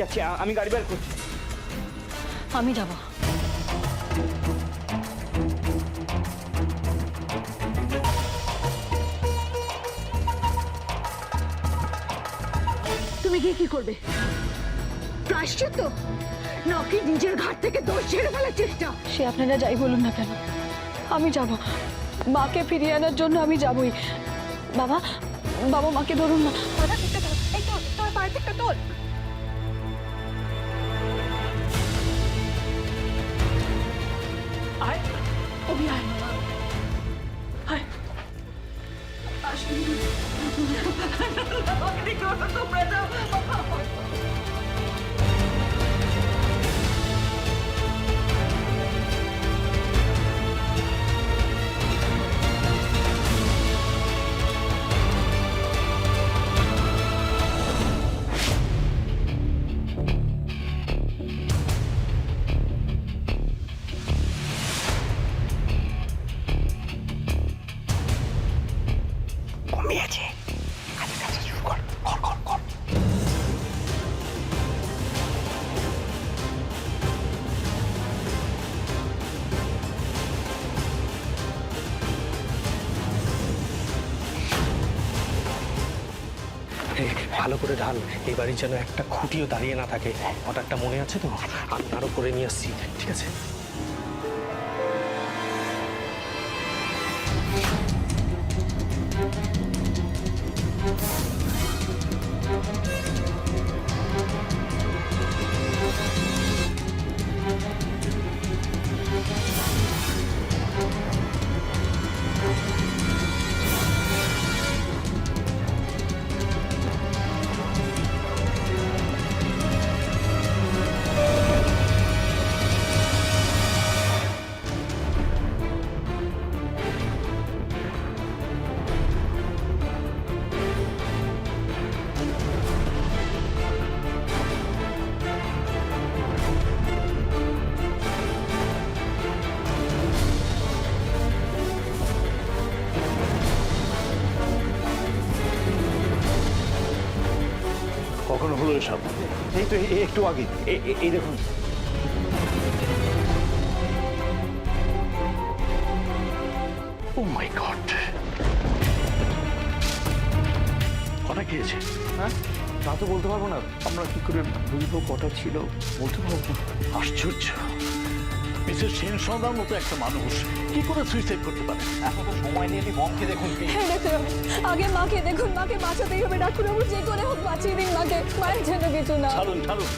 যাচ্ছি, আমি গাড়ি বের করছি। আমি যাব। তুমি গিয়ে কি করবে? প্রায়শ্চিত্ত নাকি নিজের ঘাট থেকে দোষ ঝেড়ে ফেলার চেষ্টা? সে আপনারা যাই বলুন না কেন, আমি যাব। মাকে ফিরিয়ে আনার জন্য আমি যাবই। বাবা, বাবা মাকে ধরুন না। এই তোর তোর পায়ের দিকটা তোর। আয় অভি, আয় আয়। কমিয়েছে, কাছে কাছে শুরু কর, কর কর কর। ভালো করে ঢাল, এই বাড়ির যেন একটা খুঁটিও দাঁড়িয়ে না থাকে। অর্ডারটা মনে আছে তো? আমি আরো করে নিয়ে আসছি, ঠিক আছে? কখনো হলো এসব? এই তো একটু আগে, এই দেখুন। ও মাই গড, কটা খেয়েছে? হ্যাঁ, তা তো বলতে পারবো না। আমরা কি করে বুঝবো কটা ছিল, বলতে পারবো না। আশ্চর্য, মিসেস সেন সন্ধ্যার মতো একটা মানুষ কি করে সুইসাইড করতে পারে? এখন তো সময় নিয়ে বমকে দেখুন। হ্যাঁ ডাক্তারবাবু, আগে মাকে দেখুন, মাকে বাঁচাতেই হবে। ডাক্তারবাবু যে করে হোক বাঁচিয়ে দিন মাকে, মায়ের জন্য কিছু না। ছাড়ুন ছাড়ুন।